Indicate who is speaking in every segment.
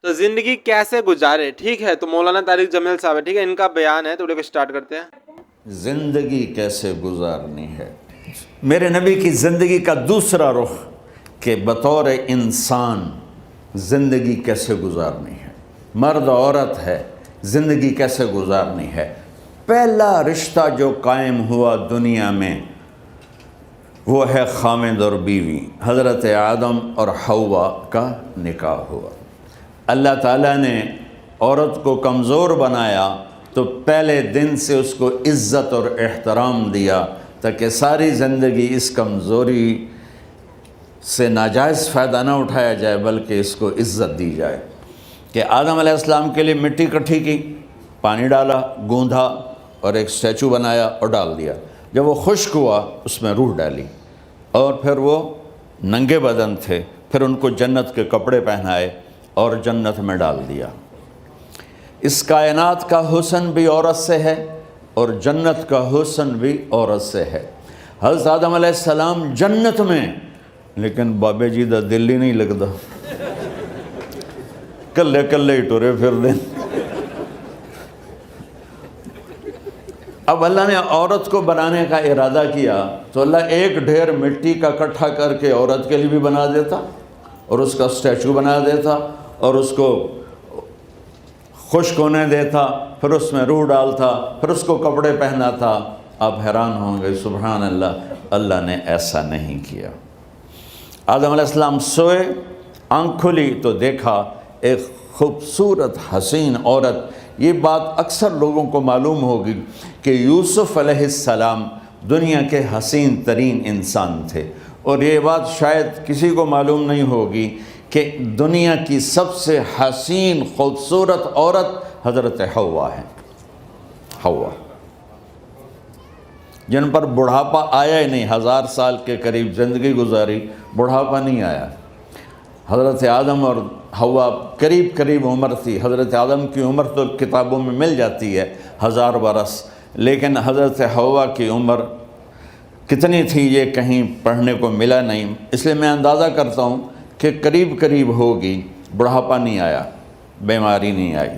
Speaker 1: تو زندگی کیسے گزارے، ٹھیک ہے؟ تو مولانا طارق جمیل صاحب ہے، ٹھیک ہے، ان کا بیان ہے، تو کو اسٹارٹ کرتے ہیں۔
Speaker 2: زندگی کیسے گزارنی ہے۔ میرے نبی کی زندگی کا دوسرا رخ کہ بطور انسان زندگی کیسے گزارنی ہے، مرد عورت ہے، زندگی کیسے گزارنی ہے۔ پہلا رشتہ جو قائم ہوا دنیا میں وہ ہے خامد اور بیوی، حضرت آدم اور حوا کا نکاح ہوا۔ اللہ تعالیٰ نے عورت کو کمزور بنایا تو پہلے دن سے اس کو عزت اور احترام دیا تاکہ ساری زندگی اس کمزوری سے ناجائز فائدہ نہ اٹھایا جائے بلکہ اس کو عزت دی جائے۔ کہ آدم علیہ السلام کے لیے مٹی اکٹھی کی، پانی ڈالا، گوندھا اور ایک اسٹیچو بنایا اور ڈال دیا۔ جب وہ خشک ہوا اس میں روح ڈالی اور پھر وہ ننگے بدن تھے، پھر ان کو جنت کے کپڑے پہنائے اور جنت میں ڈال دیا۔ اس کائنات کا حسن بھی عورت سے ہے اور جنت کا حسن بھی عورت سے ہے۔ حضرت آدم علیہ السلام جنت میں، لیکن بابے جی دا دل ہی نہیں لگتا، کلے کلے ہی ٹورے پھر دیں۔ اب اللہ نے عورت کو بنانے کا ارادہ کیا تو اللہ ایک ڈھیر مٹی کا اکٹھا کر کے عورت کے لیے بھی بنا دیتا اور اس کا اسٹیچو بنا دیتا اور اس کو خشک ہونے دیتا، پھر اس میں روح ڈالتا، پھر اس کو کپڑے پہناتا۔ آپ حیران ہوں گے، سبحان اللہ، اللہ نے ایسا نہیں کیا۔ آدم علیہ السلام سوئے، آنکھ کھلی تو دیکھا ایک خوبصورت حسین عورت۔ یہ بات اکثر لوگوں کو معلوم ہوگی کہ یوسف علیہ السلام دنیا کے حسین ترین انسان تھے، اور یہ بات شاید کسی کو معلوم نہیں ہوگی کہ دنیا کی سب سے حسین خوبصورت عورت حضرت حوا ہے۔ حوا جن پر بڑھاپا آیا ہی نہیں، 1000 سال کے قریب زندگی گزاری، بڑھاپا نہیں آیا۔ حضرت آدم اور حوا قریب قریب عمر تھی۔ حضرت آدم کی عمر تو کتابوں میں مل جاتی ہے 1000 برس، لیکن حضرت حوا کی عمر کتنی تھی یہ کہیں پڑھنے کو ملا نہیں، اس لیے میں اندازہ کرتا ہوں کہ قریب قریب ہوگی۔ بڑھاپا نہیں آیا، بیماری نہیں آئی۔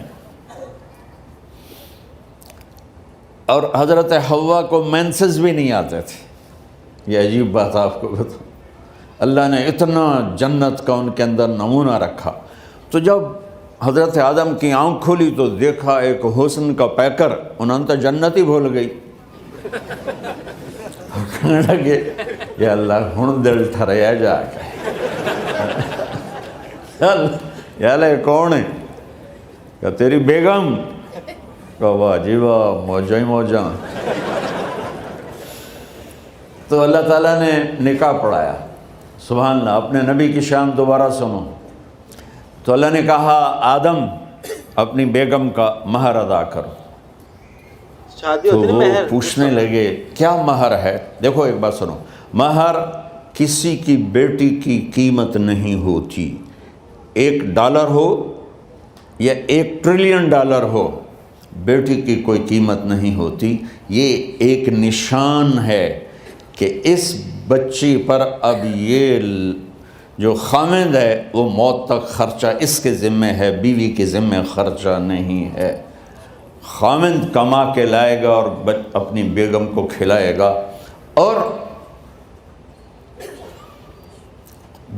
Speaker 2: اور حضرت حوا کو مینسز بھی نہیں آتے تھے۔ یہ عجیب بات آپ کو بتاؤں، اللہ نے اتنا جنت کا ان کے اندر نمونہ رکھا۔ تو جب حضرت آدم کی آنکھ کھلی تو دیکھا ایک حسن کا پیکر، انہوں نے تو جنت ہی بھول گئی۔ کہنے لگے یا اللہ ہن دل ٹھریا جا کے، یا اللہ کون ہے؟ کہ تیری بیگم۔ کہ واہ جی واہ، موجاں ہی موجاں۔ تو اللہ تعالیٰ نے نکاح پڑھایا۔ سبحان اللہ، اپنے نبی کی شان دوبارہ سنو۔ تو اللہ نے کہا آدم اپنی بیگم کا مہر ادا کرو۔ تو وہ پوچھنے لگے کیا مہر ہے؟ دیکھو ایک بات سنو، مہر کسی کی بیٹی کی قیمت نہیں ہوتی۔ $1 ہو یا $1 ٹریلین ہو، بیٹی کی کوئی قیمت نہیں ہوتی۔ یہ ایک نشان ہے کہ اس بچی پر اب یہ جو خامند ہے وہ موت تک خرچہ اس کے ذمہ ہے، بیوی کے ذمہ خرچہ نہیں ہے۔ خامند کما کے لائے گا اور اپنی بیگم کو کھلائے گا، اور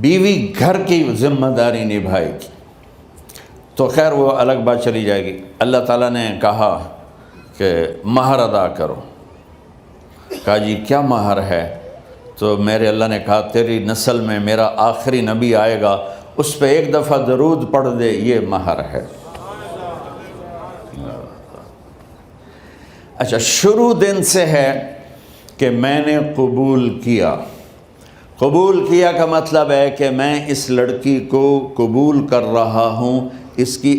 Speaker 2: بیوی گھر کی ذمہ داری نبھائے گی۔ تو خیر وہ الگ بات چلی جائے گی۔ اللہ تعالیٰ نے کہا کہ مہر ادا کرو۔ کہا جی کیا مہر ہے؟ تو میرے اللہ نے کہا تیری نسل میں میرا آخری نبی آئے گا، اس پہ ایک دفعہ درود پڑھ دے، یہ مہر ہے۔ اچھا، شروع دن سے ہے کہ میں نے قبول کیا۔ قبول کیا کا مطلب ہے کہ میں اس لڑکی کو قبول کر رہا ہوں، اس کی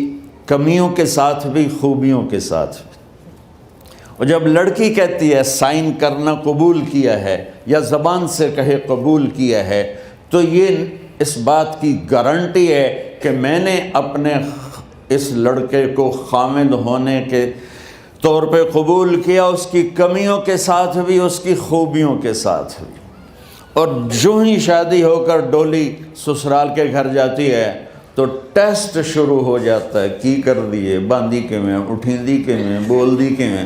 Speaker 2: کمیوں کے ساتھ بھی خوبیوں کے ساتھ بھی۔ اور جب لڑکی کہتی ہے سائن کرنا قبول کیا ہے، یا زبان سے کہے قبول کیا ہے، تو یہ اس بات کی گارنٹی ہے کہ میں نے اپنے اس لڑکے کو خامد ہونے کے طور پہ قبول کیا، اس کی کمیوں کے ساتھ بھی، اس کی خوبیوں کے ساتھ بھی۔ اور جو ہی شادی ہو کر ڈولی سسرال کے گھر جاتی ہے تو ٹیسٹ شروع ہو جاتا ہے، کی کر دیے، باندھی کے میں، اٹھیندی کے میں، بول دی کے میں.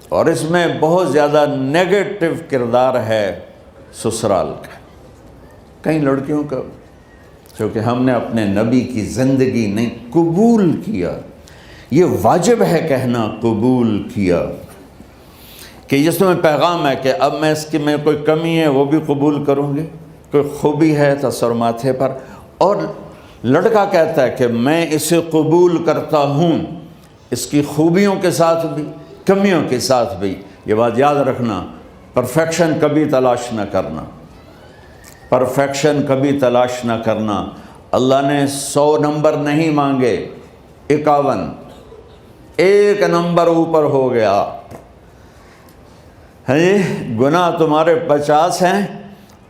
Speaker 2: اور اس میں بہت زیادہ نیگیٹو کردار ہے سسرال کا، کئی لڑکیوں کا، کیونکہ ہم نے اپنے نبی کی زندگی نہیں قبول کیا. یہ واجب ہے کہنا قبول کیا، کہ جس میں پیغام ہے کہ اب میں اس کی میں کوئی کمی ہے وہ بھی قبول کروں گی، کوئی خوبی ہے تو سر ماتھے پر. اور لڑکا کہتا ہے کہ میں اسے قبول کرتا ہوں، اس کی خوبیوں کے ساتھ بھی کمیوں کے ساتھ بھی. یہ بات یاد رکھنا، پرفیکشن کبھی تلاش نہ کرنا، پرفیکشن کبھی تلاش نہ کرنا. اللہ نے 100 نمبر نہیں مانگے، 51، ایک نمبر اوپر ہو گیا. گناہ تمہارے 50 ہیں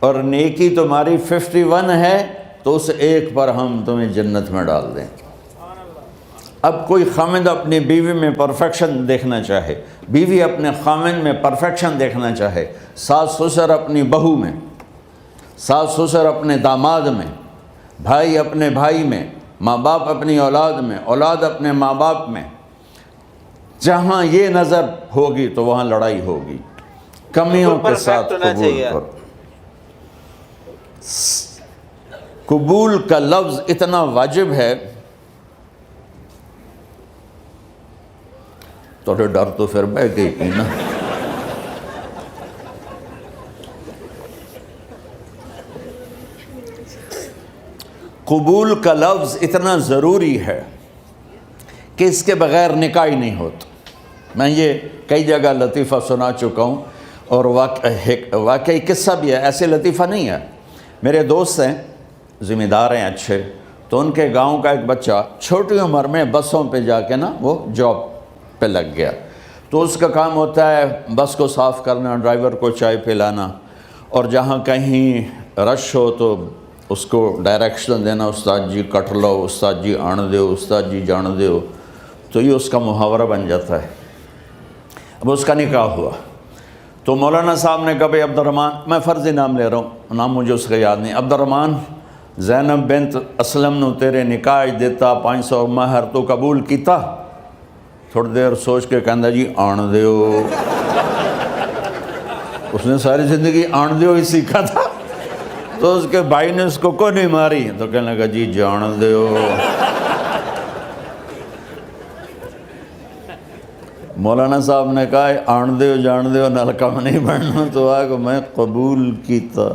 Speaker 2: اور نیکی تمہاری 51 ہے، تو اس ایک پر ہم تمہیں جنت میں ڈال دیں. اب کوئی خامد اپنی بیوی میں پرفیکشن دیکھنا چاہے، بیوی اپنے خامد میں پرفیکشن دیکھنا چاہے، ساس سسر اپنی بہو میں، ساس سسر اپنے داماد میں، بھائی اپنے بھائی میں، ماں باپ اپنی اولاد میں، اولاد اپنے ماں باپ میں، جہاں یہ نظر ہوگی تو وہاں لڑائی ہوگی. کمیوں کے ساتھ قبول کرو. قبول کا لفظ اتنا واجب ہے، تو ڈر تو پھر بہ گئی نا. قبول کا لفظ اتنا ضروری ہے کہ اس کے بغیر نکاح ہی نہیں ہوتا. میں یہ کئی جگہ لطیفہ سنا چکا ہوں، اور واقعی قصہ بھی ہے، ایسے لطیفہ نہیں ہے. میرے دوست ہیں، ذمہ دار ہیں اچھے، تو ان کے گاؤں کا ایک بچہ چھوٹی عمر میں بسوں پہ جا کے نا وہ جاب پہ لگ گیا. تو اس کا کام ہوتا ہے بس کو صاف کرنا، ڈرائیور کو چائے پلانا، اور جہاں کہیں رش ہو تو اس کو ڈائریکشن دینا، استاد جی کٹ لو، استاد جی آن دیو، استاد جی جان دیو. تو یہ اس کا محاورہ بن جاتا ہے. اب اس کا نکاح ہوا تو مولانا صاحب نے کہا بھائی عبد الرحمن، میں فرضی نام لے رہا ہوں، نام مجھے اس کا یاد نہیں، عبد الرحمن زینب بنت اسلم نو تیرے نکاح دیتا 500 مہر تو قبول کیتا. تھوڑی دیر سوچ کے کہندا جی آن دیو. اس نے ساری زندگی آن دیو ہی سیکھا تھا. تو اس کے بھائی نے اس کو کوئی نہیں ماری، تو کہنے لگا جی جان دیو. مولانا صاحب نے کہا آن دیو جان دیو نال کم نہیں بننا، تو آگے میں قبول کیتا.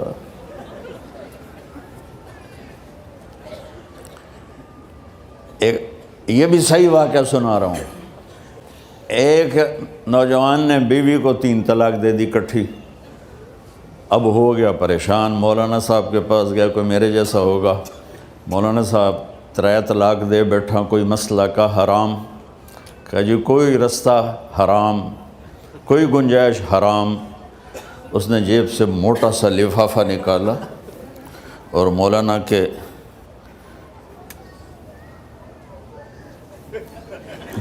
Speaker 2: یہ بھی صحیح واقعہ سنا رہا ہوں. ایک نوجوان نے بیوی کو 3 طلاق دے دی کٹھی. اب ہو گیا پریشان، مولانا صاحب کے پاس گیا، کوئی میرے جیسا ہوگا. مولانا صاحب 3 طلاق دے بیٹھا، کوئی مسئلہ کا حرام. کہا جی کوئی رستہ حرام، کوئی گنجائش حرام. اس نے جیب سے موٹا سا لفافہ نکالا اور مولانا کے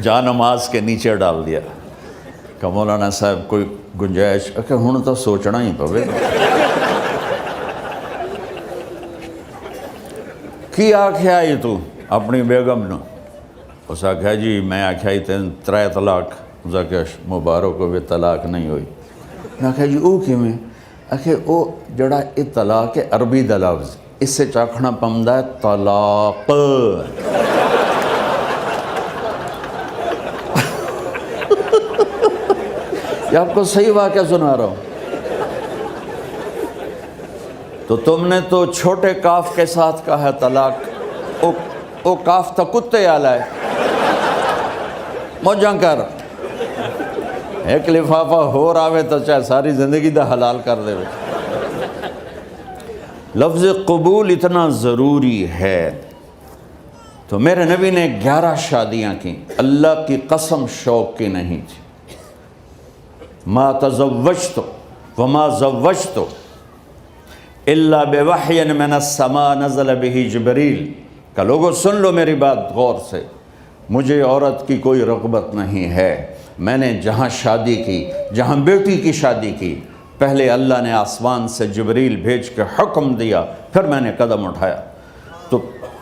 Speaker 2: جا نماز کے نیچے ڈال دیا. کہ مولانا صاحب کوئی گنجائش، کہ ہن تو سوچنا ہی پوے. کی آکھیا یہ تو اپنی بیگم نو؟ اس آکھیا جی میں آکھیا ہی 3 طلاق. اس آکھیا مبارک ہوئے طلاق نہیں ہوئی. میں آکھیا جی او کیویں؟ آکھے او جڑا یہ طلاق ہے عربی دا لفظ، اس سے چاکھنا پمدا ہے طلاق. یہ آپ کو صحیح واقعہ سنا رہا ہوں. تو تم نے تو چھوٹے کاف کے ساتھ کہا ہے طلاق. او کاف تا کتے آلا ہے. موجاں کر، ایک لفافہ ہو راوے تو چاہے ساری زندگی دا حلال کر دے. لفظ قبول اتنا ضروری ہے. تو میرے نبی نے 11 شادیاں کی، اللہ کی قسم شوق کی نہیں تھی. ما تزوجت وما زوجت الا بوحی من السماء نزل به جبریل. کہ لوگوں سن لو میری بات غور سے، مجھے عورت کی کوئی رغبت نہیں ہے. میں نے جہاں شادی کی، جہاں بیٹی کی شادی کی، پہلے اللہ نے آسمان سے جبریل بھیج کے حکم دیا، پھر میں نے قدم اٹھایا.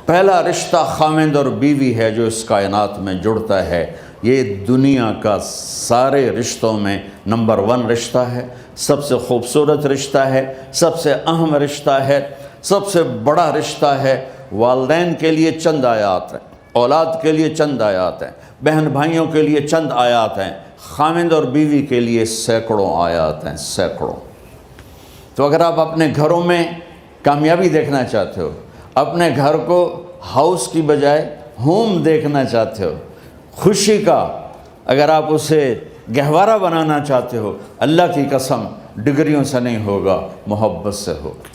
Speaker 2: پہلا رشتہ خاوند اور بیوی ہے جو اس کائنات میں جڑتا ہے، یہ دنیا کا سارے رشتوں میں نمبر 1 رشتہ ہے، سب سے خوبصورت رشتہ ہے، سب سے اہم رشتہ ہے، سب سے بڑا رشتہ ہے۔ والدین کے لیے چند آیات ہیں، اولاد کے لیے چند آیات ہیں، بہن بھائیوں کے لیے چند آیات ہیں، خاوند اور بیوی کے لیے سینکڑوں آیات ہیں، سینکڑوں۔ تو اگر آپ اپنے گھروں میں کامیابی دیکھنا چاہتے ہو، اپنے گھر کو ہاؤس کی بجائے ہوم دیکھنا چاہتے ہو، خوشی کا اگر آپ اسے گہوارہ بنانا چاہتے ہو، اللہ کی قسم ڈگریوں سے نہیں ہوگا، محبت سے ہوگا۔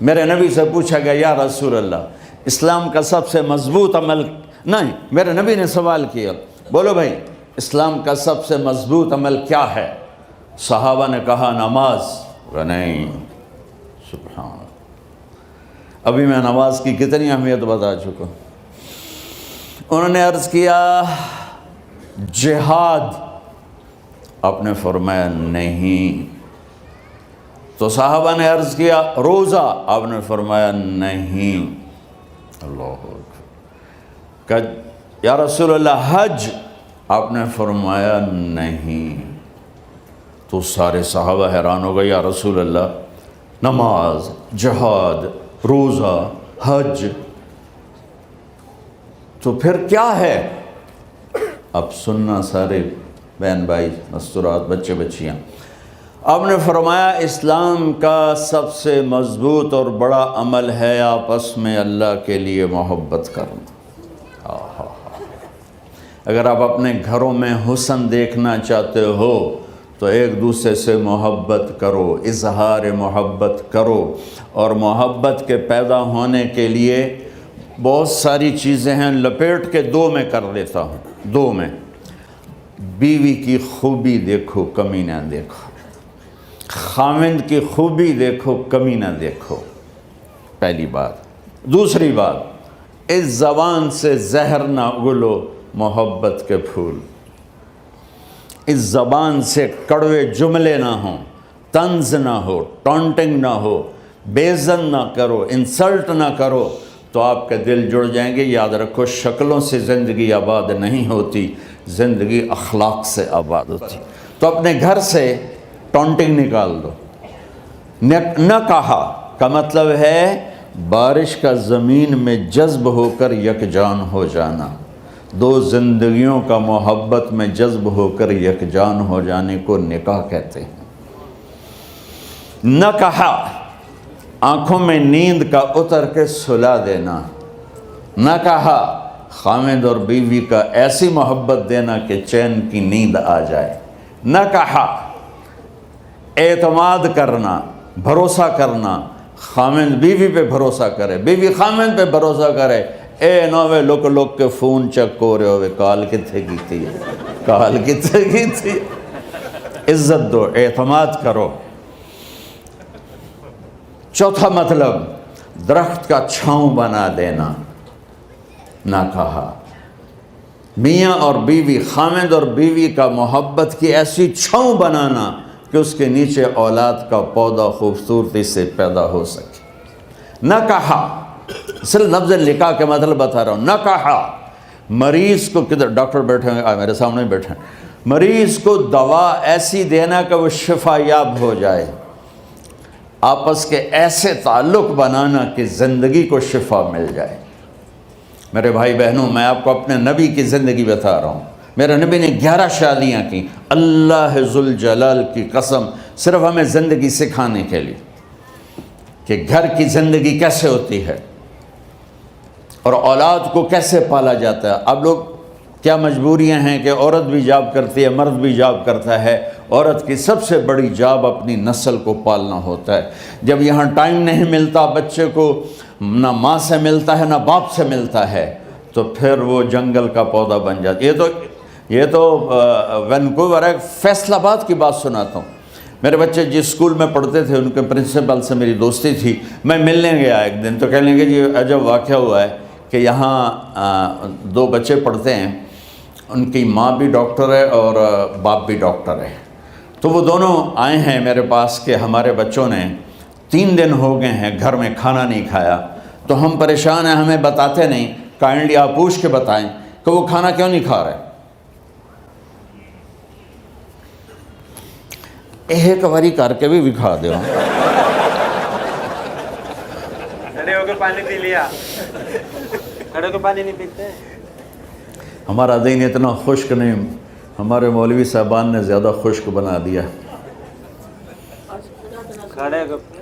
Speaker 2: میرے نبی سے پوچھا گیا یا رسول اللہ اسلام کا سب سے مضبوط عمل، نہیں، میرے نبی نے سوال کیا، بولو بھائی اسلام کا سب سے مضبوط عمل کیا ہے؟ صحابہ نے کہا نماز۔ نہیں، سبحان اللہ، ابھی میں نماز کی کتنی اہمیت بتا چکا۔ انہوں نے عرض کیا جہاد، آپ نے فرمایا نہیں۔ تو صحابہ نے عرض کیا روزہ، آپ نے فرمایا نہیں۔ اللہ اکبر۔ کہ یا رسول اللہ حج، آپ نے فرمایا نہیں۔ تو سارے صحابہ حیران ہو گئے، یا رسول اللہ نماز، جہاد، روزہ، حج، تو پھر کیا ہے؟ اب سننا سارے بہن بھائی، مستورات، بچے بچیاں، آپ نے فرمایا اسلام کا سب سے مضبوط اور بڑا عمل ہے آپس میں اللہ کے لیے محبت کرنا۔ اگر آپ اپنے گھروں میں حسن دیکھنا چاہتے ہو تو ایک دوسرے سے محبت کرو، اظہار محبت کرو، اور محبت کے پیدا ہونے کے لیے بہت ساری چیزیں ہیں، لپیٹ کے 2 میں کر لیتا ہوں، 2 میں۔ بیوی کی خوبی دیکھو، کمی نہ دیکھو، خاوند کی خوبی دیکھو، کمی نہ دیکھو، پہلی بات۔ دوسری بات، اس زبان سے زہر نہ اگلو محبت کے پھول، اس زبان سے کڑوے جملے نہ ہوں، طنز نہ ہو، ٹانٹنگ نہ ہو، بےعزت نہ کرو، انسلٹ نہ کرو، تو آپ کے دل جڑ جائیں گے۔ یاد رکھو شکلوں سے زندگی آباد نہیں ہوتی، زندگی اخلاق سے آباد ہوتی۔ تو اپنے گھر سے ٹانٹنگ نکال دو۔ نہ کہا کا مطلب ہے بارش کا زمین میں جذب ہو کر یکجان ہو جانا، 2 زندگیوں کا محبت میں جذب ہو کر یکجان ہو جانے کو نکاح کہتے ہیں۔ نہ کہا آنکھوں میں نیند کا اتر کے سلا دینا، نہ کہا خاوند اور بیوی کا ایسی محبت دینا کہ چین کی نیند آ جائے، نہ کہا اعتماد کرنا، بھروسہ کرنا، خاوند بیوی پہ بھروسہ کرے، بیوی خاوند پہ بھروسہ کرے۔ اے نوے لوک کے فون چیک ہو رہے ہوئے، کال کتنے کی ہے، کال کتنے کی تھی۔ عزت دو، اعتماد کرو۔ چوتھا مطلب درخت کا چھاؤں بنا دینا، نہ کہا میاں اور بیوی، خاوند اور بیوی کا محبت کی ایسی چھاؤں بنانا کہ اس کے نیچے اولاد کا پودا خوبصورتی سے پیدا ہو سکے۔ نہ کہا، صرف لفظ نکاح کے مطلب بتا رہا ہوں، نہ کہا مریض کو، کدھر ڈاکٹر بیٹھے ہیں، میرے سامنے بیٹھے ہیں، مریض کو دوا ایسی دینا کہ وہ شفا یاب ہو جائے، آپس کے ایسے تعلق بنانا کہ زندگی کو شفا مل جائے۔ میرے بھائی بہنوں، میں آپ کو اپنے نبی کی زندگی بتا رہا ہوں۔ میرے نبی نے 11 شادیاں کی، اللہ ذوالجلال کی قسم، صرف ہمیں زندگی سکھانے کے لیے کہ گھر کی زندگی کیسے ہوتی ہے اور اولاد کو کیسے پالا جاتا ہے۔ اب لوگ کیا مجبوریاں ہیں کہ عورت بھی جاب کرتی ہے، مرد بھی جاب کرتا ہے۔ عورت کی سب سے بڑی جاب اپنی نسل کو پالنا ہوتا ہے۔ جب یہاں ٹائم نہیں ملتا بچے کو، نہ ماں سے ملتا ہے نہ باپ سے ملتا ہے، تو پھر وہ جنگل کا پودا بن جاتا ہے۔ یہ تو وینکوور ہے، فیصل آباد کی بات سناتا ہوں۔ میرے بچے جس اسکول میں پڑھتے تھے ان کے پرنسپل سے میری دوستی تھی، میں ملنے گیا ایک دن، تو کہنے لگے جی عجب واقعہ ہوا ہے کہ یہاں 2 بچے پڑھتے ہیں، ان کی ماں بھی ڈاکٹر ہے اور باپ بھی ڈاکٹر ہے، تو وہ دونوں آئے ہیں میرے پاس کہ ہمارے بچوں نے 3 دن ہو گئے ہیں گھر میں کھانا نہیں کھایا، تو ہم پریشان ہیں, ہمیں بتاتے نہیں. کائنڈلی آپ پوچھ کے بتائیں کہ وہ کھانا کیوں نہیں کھا رہے. ایک باری کر کے بھی کھا دو.
Speaker 1: کھڑے ہو کے پانی پی لیا, کھڑے ہو کے پانی نہیں پیتے.
Speaker 2: ہمارا دین اتنا خشک نہیں, ہمارے مولوی صاحبان نے زیادہ خشک بنا دیا.
Speaker 1: کھڑے ہو کے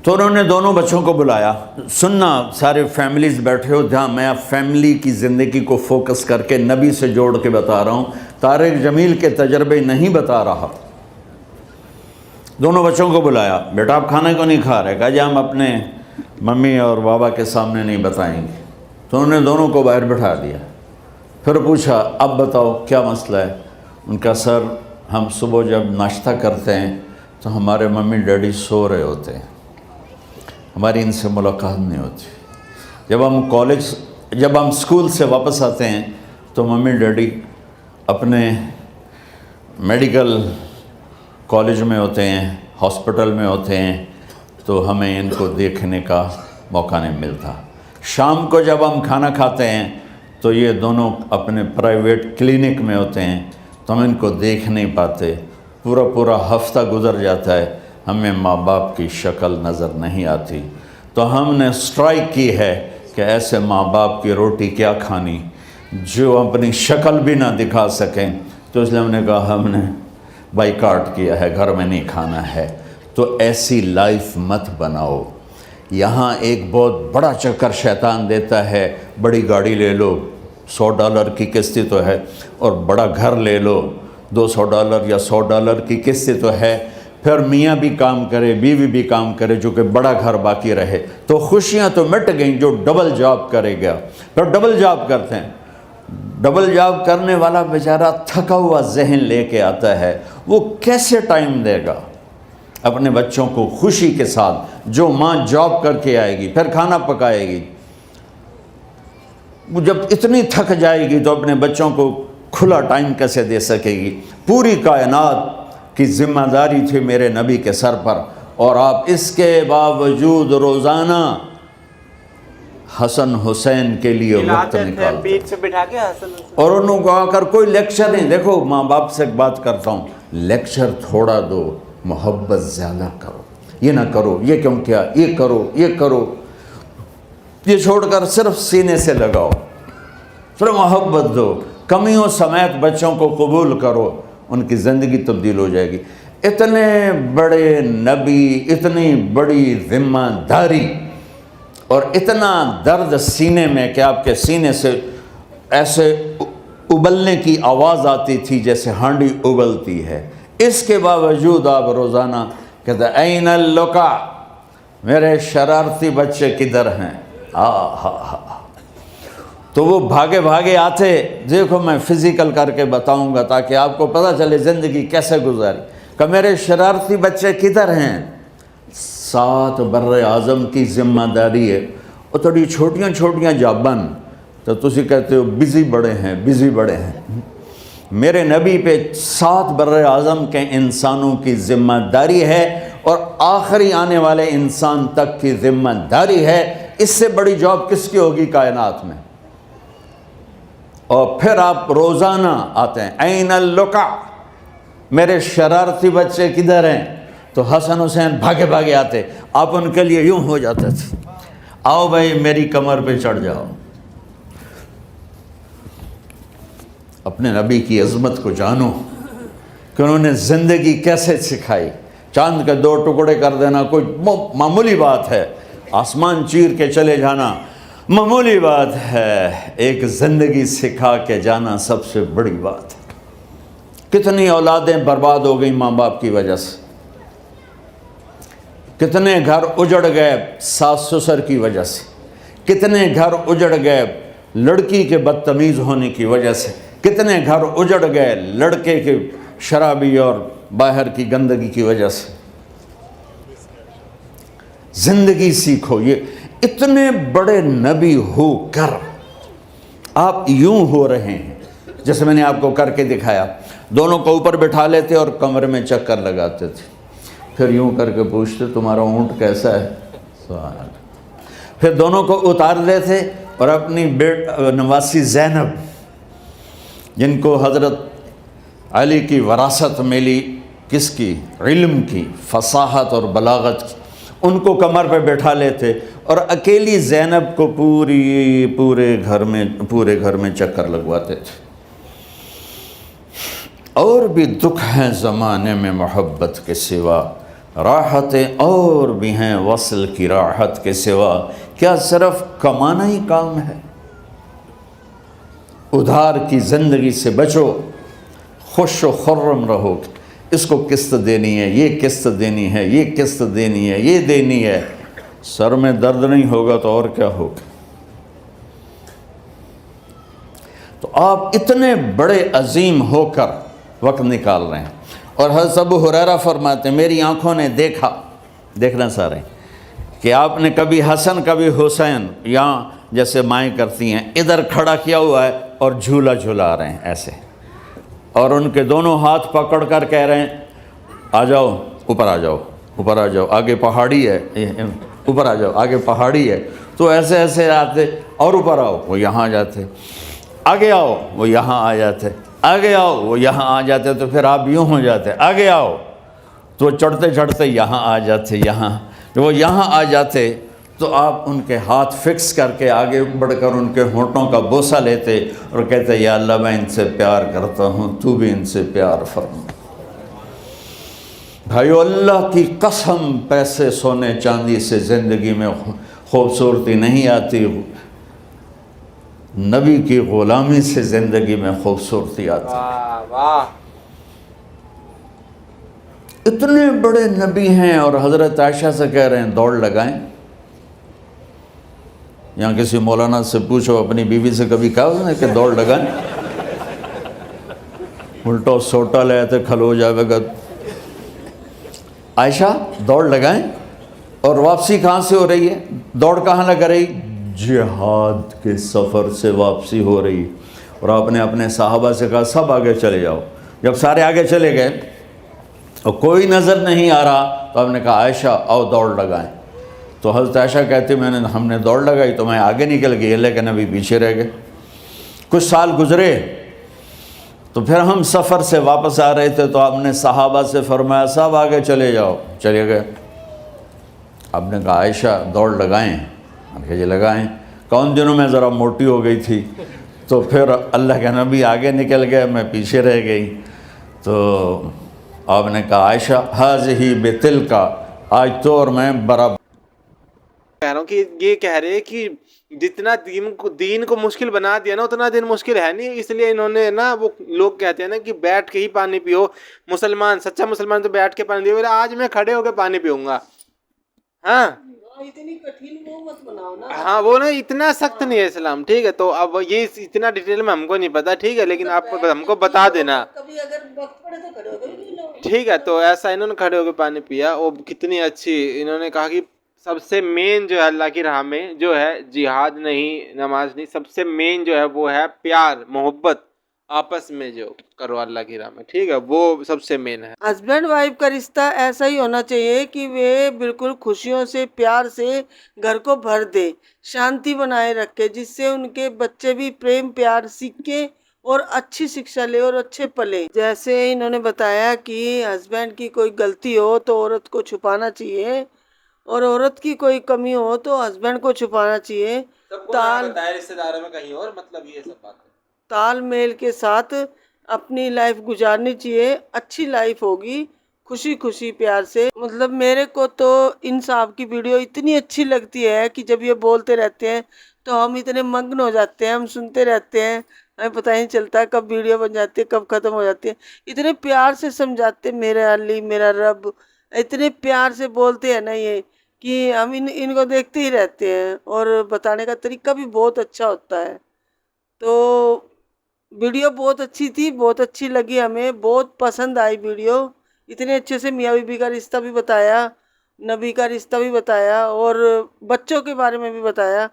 Speaker 2: تو انہوں نے دونوں بچوں کو بلایا. سننا, سارے فیملیز بیٹھے ہو جہاں میں اب فیملی کی زندگی کو فوکس کر کے نبی سے جوڑ کے بتا رہا ہوں, طارق جمیل کے تجربے نہیں بتا رہا. دونوں بچوں کو بلایا, بیٹا آپ کھانے کو نہیں کھا رہے. کہا جی ہم اپنے ممی اور بابا کے سامنے نہیں بتائیں گے. تو انہوں نے دونوں کو باہر بٹھا دیا. پھر پوچھا اب بتاؤ کیا مسئلہ ہے. ان کا سر ہم صبح جب ناشتہ کرتے ہیں تو ہمارے ممی ڈیڈی سو رہے ہوتے ہیں, ہماری ان سے ملاقات نہیں ہوتی. جب ہم اسکول سے واپس آتے ہیں تو ممی ڈیڈی اپنے میڈیکل کالج میں ہوتے ہیں, ہاسپٹل میں ہوتے ہیں, تو ہمیں ان کو دیکھنے کا موقع نہیں ملتا. شام کو جب ہم کھانا کھاتے ہیں تو یہ دونوں اپنے پرائیویٹ کلینک میں ہوتے ہیں, تو ہم ان کو دیکھ نہیں پاتے. پورا ہفتہ گزر جاتا ہے, ہمیں ماں باپ کی شکل نظر نہیں آتی. تو ہم نے سٹرائک کی ہے کہ ایسے ماں باپ کی روٹی کیا کھانی جو اپنی شکل بھی نہ دکھا سکیں. تو اس لیے ہم نے کہا ہم نے بائیکاٹ کیا ہے, گھر میں نہیں کھانا ہے. تو ایسی لائف مت بناؤ. یہاں ایک بہت بڑا چکر شیطان دیتا ہے, بڑی گاڑی لے لو, $100 کی قسط تو ہے, اور بڑا گھر لے لو, $200 یا $100 کی قسط تو ہے. پھر میاں بھی کام کرے, بیوی بھی کام کرے, جو کہ بڑا گھر باقی رہے, تو خوشیاں تو مٹ گئیں. جو ڈبل جاب کرے گا, پھر ڈبل جاب کرتے ہیں. ڈبل جاب کرنے والا بیچارہ تھکا ہوا ذہن لے کے آتا ہے, وہ کیسے ٹائم دے گا اپنے بچوں کو خوشی کے ساتھ؟ جو ماں جاب کر کے آئے گی پھر کھانا پکائے گی, وہ جب اتنی تھک جائے گی تو اپنے بچوں کو کھلا ٹائم کیسے دے سکے گی؟ پوری کائنات کی ذمہ داری تھی میرے نبی کے سر پر, اور آپ اس کے باوجود روزانہ حسن حسین کے لیے وقت نکالتے,
Speaker 1: پیٹ سے بٹھا کے
Speaker 2: اور انہوں کو آ کر کوئی لیکچر نہیں. دیکھو ماں باپ سے ایک بات کرتا ہوں, لیکچر تھوڑا دو, محبت زیادہ کرو. یہ نہ کرو, یہ کیوں کیا, یہ کرو, یہ کرو, یہ چھوڑ کر صرف سینے سے لگاؤ, صرف محبت دو. کمیوں سمیت بچوں کو قبول کرو, ان کی زندگی تبدیل ہو جائے گی. اتنے بڑے نبی, اتنی بڑی ذمہ داری, اور اتنا درد سینے میں کہ آپ کے سینے سے ایسے ابلنے کی آواز آتی تھی جیسے ہانڈی ابلتی ہے. اس کے باوجود آپ روزانہ کہتے ہیں این اللقا, میرے شرارتی بچے کدھر ہیں. تو وہ بھاگے بھاگے آتے. دیکھو میں فزیکل کر کے بتاؤں گا تاکہ آپ کو پتہ چلے زندگی کیسے گزاری, کہ میرے شرارتی بچے کدھر ہیں. 7 بر اعظم کی ذمہ داری ہے, اور تھوڑی چھوٹیاں جابن, تو تسی کہتے ہو بزی بڑے ہیں, بزی بڑے ہیں. میرے نبی پہ 7 بر اعظم کے انسانوں کی ذمہ داری ہے, اور آخری آنے والے انسان تک کی ذمہ داری ہے. اس سے بڑی جاب کس کی ہوگی کائنات میں؟ اور پھر آپ روزانہ آتے ہیں این اللقا, میرے شرارتی بچے کدھر ہیں. تو حسن حسین بھاگے بھاگے آتے, آپ ان کے لیے یوں ہو جاتے تھے, آؤ بھائی میری کمر پہ چڑھ جاؤ. اپنے نبی کی عظمت کو جانو کہ انہوں نے زندگی کیسے سکھائی. چاند کے 2 ٹکڑے کر دینا کوئی معمولی بات ہے, آسمان چیر کے چلے جانا معمولی بات ہے, ایک زندگی سکھا کے جانا سب سے بڑی بات ہے. کتنی اولادیں برباد ہو گئیں ماں باپ کی وجہ سے, کتنے گھر اجڑ گئے ساس سسر کی وجہ سے, کتنے گھر اجڑ گئے لڑکی کے بدتمیز ہونے کی وجہ سے, کتنے گھر اجڑ گئے لڑکے کے شرابی اور باہر کی گندگی کی وجہ سے. زندگی سیکھو. یہ اتنے بڑے نبی ہو کر آپ یوں ہو رہے ہیں جیسے میں نے آپ کو کر کے دکھایا. دونوں کو اوپر بٹھا لیتے اور کمرے میں چکر لگاتے تھے, پھر یوں کر کے پوچھتے تمہارا اونٹ کیسا ہے. پھر دونوں کو اتار دیتے اور اپنی نواسی زینب جن کو حضرت علی کی وراثت ملی، کس کی؟ علم کی، فصاحت اور بلاغت کی، ان کو کمر پہ بیٹھا لیتے اور اکیلی زینب کو پورے گھر میں چکر لگواتے تھے۔ اور بھی دکھ ہیں زمانے میں محبت کے سوا، راحتیں اور بھی ہیں وصل کی راحت کے سوا، کیا صرف کمانا ہی کام ہے؟ ادھار کی زندگی سے بچو، خوش و خرم رہو، اس کو قسط دینی ہے، یہ قسط دینی ہے، یہ قسط دینی ہے، یہ دینی ہے، سر میں درد نہیں ہوگا تو اور کیا ہوگا؟ تو آپ اتنے بڑے عظیم ہو کر وقت نکال رہے ہیں، اور حضرت ابو ہریرہ فرماتے ہیں میری آنکھوں نے دیکھنا سارے کہ آپ نے کبھی حسن کبھی حسین، یہاں جیسے مائیں کرتی ہیں ادھر کھڑا کیا ہوا ہے اور جھولا جھولا رہے ہیں ایسے، اور ان کے دونوں ہاتھ پکڑ کر کہہ رہے ہیں آ جاؤ اوپر، آ جاؤ اوپر، آ جاؤ آگے پہاڑی ہے، اوپر آ جاؤ آگے پہاڑی ہے، تو ایسے ایسے آتے، اور اوپر آؤ وہ یہاں آ جاتے، آگے آؤ وہ یہاں آ جاتے، آگے آؤ وہ یہاں آ جاتے، تو پھر آپ یوں ہو جاتے، آگے آؤ تو چڑھتے چڑھتے یہاں آ جاتے، یہاں جب وہ یہاں آ جاتے تو آپ ان کے ہاتھ فکس کر کے آگے بڑھ کر ان کے ہونٹوں کا بوسہ لیتے اور کہتے یا اللہ میں ان سے پیار کرتا ہوں، تو بھی ان سے پیار فرما۔ بھائیو اللہ کی قسم، پیسے سونے چاندی سے زندگی میں خوبصورتی نہیں آتی، نبی کی غلامی سے زندگی میں خوبصورتی آتی۔
Speaker 1: واہ واہ،
Speaker 2: اتنے بڑے نبی ہیں اور حضرت عائشہ سے کہہ رہے ہیں دوڑ لگائیں۔ یہاں کسی مولانا سے پوچھو اپنی بیوی سے کبھی کہا اس نے کہ دوڑ لگائیں؟ الٹا سوٹا لے آتے کھلو جاوے گا۔ عائشہ دوڑ لگائیں، اور واپسی کہاں سے ہو رہی ہے؟ دوڑ کہاں لگا رہی؟ جہاد کے سفر سے واپسی ہو رہی، اور آپ نے اپنے صحابہ سے کہا سب آگے چلے جاؤ۔ جب سارے آگے چلے گئے اور کوئی نظر نہیں آ رہا تو آپ نے کہا عائشہ آؤ دوڑ لگائیں، تو حضرت عائشہ کہتی ہم نے دوڑ لگائی تو میں آگے نکل گئی، اللہ کے نبی پیچھے رہ گئے۔ کچھ سال گزرے تو پھر ہم سفر سے واپس آ رہے تھے تو آپ نے صحابہ سے فرمایا سب آگے چلے جاؤ، چلے گئے۔ آپ نے کہا عائشہ دوڑ لگائیں؟ میں نے کہا جی لگائیں۔ کون دنوں میں ذرا موٹی ہو گئی تھی تو پھر اللہ کے نبی آگے نکل گئے، میں پیچھے رہ گئی، تو آپ نے کہا عائشہ ھذہ بتلک، آج تو اور میں برابر
Speaker 1: کہہ رہا ہوں کہ یہ کہہ رہے کہ جتنا دین کو مشکل بنا دیا نا اتنا دین مشکل ہے نہیں، اس لیے انہوں نے نا، وہ لوگ کہتے ہیں نا کہ بیٹھ کے ہی پانی پیو، مسلمان سچا مسلمان تو بیٹھ کے پانی پیو، آج میں کھڑے ہو کے پانی پیوں گا۔ ہاں
Speaker 3: اتنی کٹھن وہ مت بناؤ نا۔
Speaker 1: ہاں وہ نا اتنا سخت نہیں ہے اسلام، ٹھیک ہے؟ تو اب یہ اتنا ڈیٹیل میں ہم کو نہیں پتا، ٹھیک ہے، لیکن آپ ہم کو بتا دینا،
Speaker 3: کبھی اگر وقت پڑے تو کھڑے ہو کے بھی لو۔
Speaker 1: ٹھیک ہے؟ تو ایسا انہوں نے کھڑے ہو کے پانی پیا، وہ کتنی اچھی، انہوں نے کہا کہ سب سے مین جو ہے اللہ کی راہ میں جو ہے جہاد نہیں، نماز نہیں، سب سے مین جو ہے وہ ہے پیار محبت، آپس میں جو کرو اللہ کی راہ میں، ٹھیک ہے؟ وہ سب سے مین ہے۔
Speaker 3: ہسبینڈ وائف کا رشتہ ایسا ہی ہونا چاہیے کہ وہ بالکل خوشیوں سے پیار سے گھر کو بھر دے، شانتی بنائے رکھے، جس سے ان کے بچے بھی پریم پیار سیکھیں اور اچھی شکشا لے اور اچھے پلے۔ جیسے انہوں نے بتایا کہ ہسبینڈ کی کوئی غلطی ہو تو عورت کو چھپانا چاہیے، اور عورت کی کوئی کمی ہو تو ہسبینڈ کو چھپانا چاہیے،
Speaker 1: رشتے داروں میں کہیں اور، مطلب یہ سب بات ہے۔
Speaker 3: تال میل کے ساتھ اپنی لائف گزارنی چاہیے، اچھی لائف ہوگی، خوشی خوشی پیار سے۔ مطلب میرے کو تو ان صاحب کی ویڈیو اتنی اچھی لگتی ہے کہ جب یہ بولتے رہتے ہیں تو ہم اتنے مگن ہو جاتے ہیں، ہم سنتے رہتے ہیں، ہمیں پتہ ہی نہیں چلتا کب ویڈیو بن جاتی ہے کب ختم ہو جاتی ہے۔ اتنے پیار سے سمجھاتے میرا علی میرا رب، اتنے پیار سے بولتے ہیں نا یہ کہ ہم ان کو دیکھتے ہی رہتے ہیں، اور بتانے کا طریقہ بھی بہت اچھا ہوتا ہے۔ تو ویڈیو بہت اچھی تھی، بہت اچھی لگی، ہمیں بہت پسند آئی ویڈیو۔ اتنے اچھے سے میاں بیوی کا رشتہ بھی بتایا، نبی کا رشتہ بھی بتایا، اور بچوں کے بارے میں بھی بتایا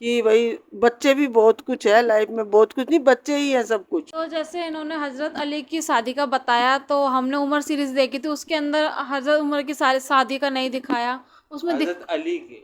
Speaker 3: کہ بھائی بچے بھی بہت کچھ ہے لائف میں، بہت کچھ نہیں، بچے ہی ہیں سب کچھ۔
Speaker 4: تو جیسے انہوں نے حضرت علی کی شادی کا بتایا، تو ہم نے عمر سیریز دیکھی تھی، اس کے اندر حضرت عمر کی شادی کا نہیں دکھایا، اس میں
Speaker 1: حضرت علی کی